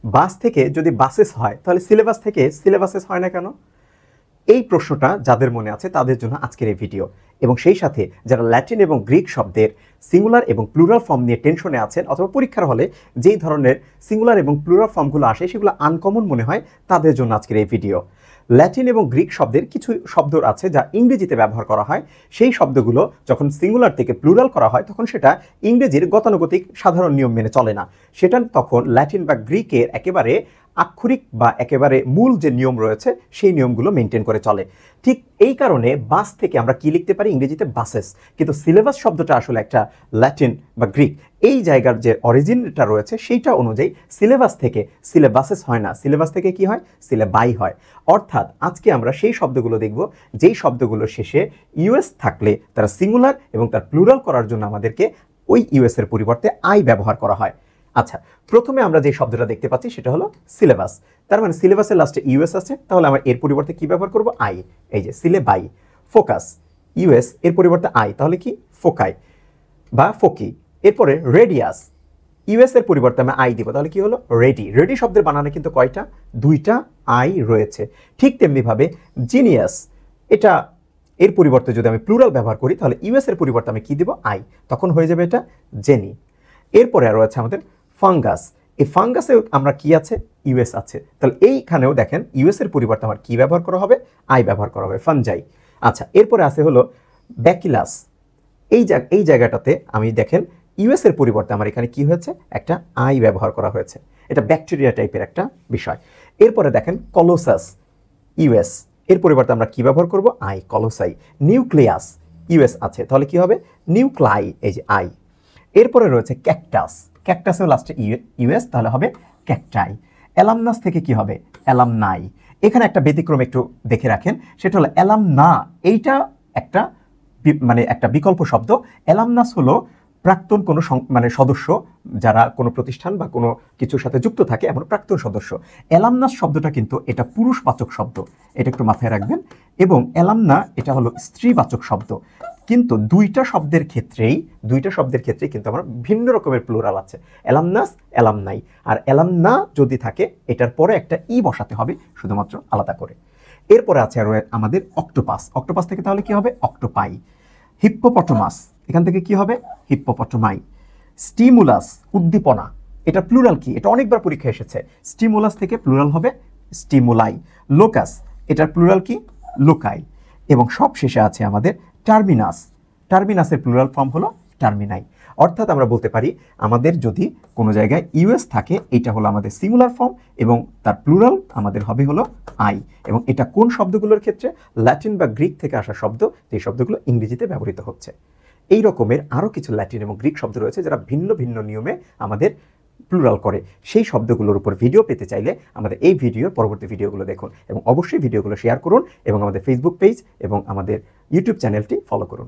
বাস থেকে যদি বাসেস হয় তাহলে সিলেবাস থেকে সিলেবাসেস হয় না কেন? এই প্রশ্নটা যাদের মনে আছে তাদের জন্য আজকের এই ভিডিও। এবং সেই সাথে যারা ল্যাটিন এবং গ্রিক শব্দের সিঙ্গুলার এবং প্লুরাল ফর্ম নিয়ে টেনশনে আছেন, অথবা পরীক্ষার হলে যেই ধরনের সিঙ্গুলার এবং প্লুরাল ফর্মগুলো আসে সেগুলো আনকমন মনে হয়, তাদের জন্য আজকের এই ভিডিও। ল্যাটিন এবং গ্রিক শব্দের কিছু শব্দ আছে যা ইংরেজিতে ব্যবহার করা হয়। সেই শব্দগুলো যখন সিঙ্গুলার থেকে প্লুরাল করা হয় তখন সেটা ইংরেজির গতানুগতিক সাধারণ নিয়ম মেনে চলে না, সেটা তখন ল্যাটিন বা গ্রিকের একেবারে আক্ষরিক বা একেবারে মূল যে নিয়ম রয়েছে সেই নিয়মগুলো মেনটেন করে চলে। ঠিক এই কারণে বাস থেকে আমরা কি লিখতে পারি? ইংরেজিতে বাসেস, কিন্তু সিলেবাস শব্দটা আসলে একটা ল্যাটিন বা গ্রিক এই জায়গার যে অরিজিনটা রয়েছে সেইটা অনুযায়ী সিলেবাস থেকে সিলেবাসেস হয় না, সিলেবাস থেকে কি হয়? সিলেবাই হয়। অর্থাৎ আজকে আমরা সেই শব্দগুলো দেখব যেই শব্দগুলো শেষে ইউএস থাকলে তারা সিঙ্গুলার এবং তার প্লুরাল করার জন্য আমাদেরকে ওই ইউএস এর পরিবর্তে আই ব্যবহার করা হয়। আচ্ছা, প্রথমে আমরা যে শব্দটা দেখতে পাচ্ছি সেটা হলো সিলেবাস। তার মানে সিলেবাসের লাস্টে ইউএস আছে, তাহলে আমরা এর পরিবর্তে কি ব্যবহার করব? আই। এই যে সিলেবাই। ফোকাস, ইউএস, এর পরিবর্তে আই, তাহলে কি? ফোকাই বা ফোকি। এরপরে রেডিয়াস, ইউএস এর পরিবর্তে আমি আই দিব, তাহলে কি হলো? রেডি। রেডি শব্দের বানানে কিন্তু কয়টা? দুইটা আই রয়েছে। ঠিক তেমনিভাবে জিনিয়াস, এটা এর পরিবর্তে যদি আমি প্লুরাল ব্যবহার করি তাহলে ইউএস এর পরিবর্তে আমি কি দিব? আই, তখন হয়ে যাবে এটা জেনি। এরপরে আরও আছে আমাদের ফাঙ্গাস। এই ফাঙ্গাসে আমরা কি আছে? ইউএস আছে, তাহলে এইখানেও দেখেন ইউএস এর পরিবর্তে আমার কি ব্যবহার করা হবে? আই ব্যবহার করা হবে, ফানজাই। আচ্ছা, এরপরে আছে হলো ব্যাকিলাস। এই জায়গাটাতে আমি দেখেন ইউএস এর পরিবর্তে আমার এখানে কি হয়েছে? একটা আই ব্যবহার করা হয়েছে, এটা ব্যাকটেরিয়া টাইপের একটা বিষয়। এরপরে দেখেন কলোসাস, ইউএস এর পরিবর্তে আমরা কি ব্যবহার করব? আই, কলোসাই। নিউক্লিয়াস, ইউএস আছে, তাহলে কি হবে? নিউক্লাই, এই যে আই। এরপরে রয়েছে ক্যাকটাস, ক্যাকটাসেও লাস্টে ইউএস, তাহলে হবে ক্যাকটাই। অ্যালামনাস থেকে কি হবে? অ্যালামনাই। এখানে একটা ব্যতিক্রম একটু দেখে রাখেন, সেটা হলো অ্যালামনা, এইটা একটা একটা বিকল্প শব্দ। অ্যালামনাস হলো প্রাক্তন কোনো সদস্য, যারা কোনো প্রতিষ্ঠান বা কোনো কিছুর সাথে যুক্ত থাকে এমন প্রাক্তন সদস্য। অ্যালামনাস শব্দটা কিন্তু এটা পুরুষবাচক শব্দ, এটা একটু মাথায় রাখবেন। এবং অ্যালামনা এটা হলো স্ত্রীবাচক শব্দ। কিন্তু দুইটা শব্দের ক্ষেত্রেই কিন্তু আমার ভিন্ন রকমের প্লুরাল আছে, অ্যালামনাস, অ্যালামনাই। আর অ্যালামনা যদি থাকে এটার পরে একটা ই বসাতে হবে শুধুমাত্র আলাদা করে। এরপরে আছে আর আমাদের অক্টোপাস। অক্টোপাস থেকে তাহলে কি হবে? অক্টোপাই। হিপ্পোপটেমাস, এখান থেকে কি হবে? হিপ্পোপটেমাই। স্টিমুলাস, উদ্দীপনা, এটা প্লুরাল কি? এটা অনেকবার পরীক্ষা এসেছে। স্টিমুলাস থেকে প্লুরাল হবে স্টিমুলাই। লোকাস, এটার প্লুরাল কি? লোকাই। এবং সব শেষে আছে আমাদের টার্মিনাস। টার্মিনাসের প্লুরাল ফর্ম হলো টার্মিনাই। অর্থাৎ আমরা বলতে পারি আমাদের যদি কোনো জায়গায় ইউএস থাকে, এটা হলো আমাদের সিঙ্গুলার ফর্ম এবং তার প্লুরাল আমাদের হবে হলো আই। এবং এটা কোন শব্দগুলোর ক্ষেত্রে? ল্যাটিন বা গ্রিক থেকে আসা শব্দ, যে শব্দগুলো ইংরেজিতে ব্যবহৃত হচ্ছে। এই রকমের আরও কিছু ল্যাটিন এবং গ্রিক শব্দ রয়েছে যারা ভিন্ন ভিন্ন নিয়মে আমাদের প্লুরাল করে। সেই শব্দগুলোর উপর ভিডিও পেতে চাইলে আমাদের এই ভিডিওর পরবর্তী ভিডিওগুলো দেখুন এবং অবশ্যই ভিডিওগুলো শেয়ার করুন এবং আমাদের ফেসবুক পেজ এবং আমাদের ইউটিউব চ্যানেলটি ফলো করুন।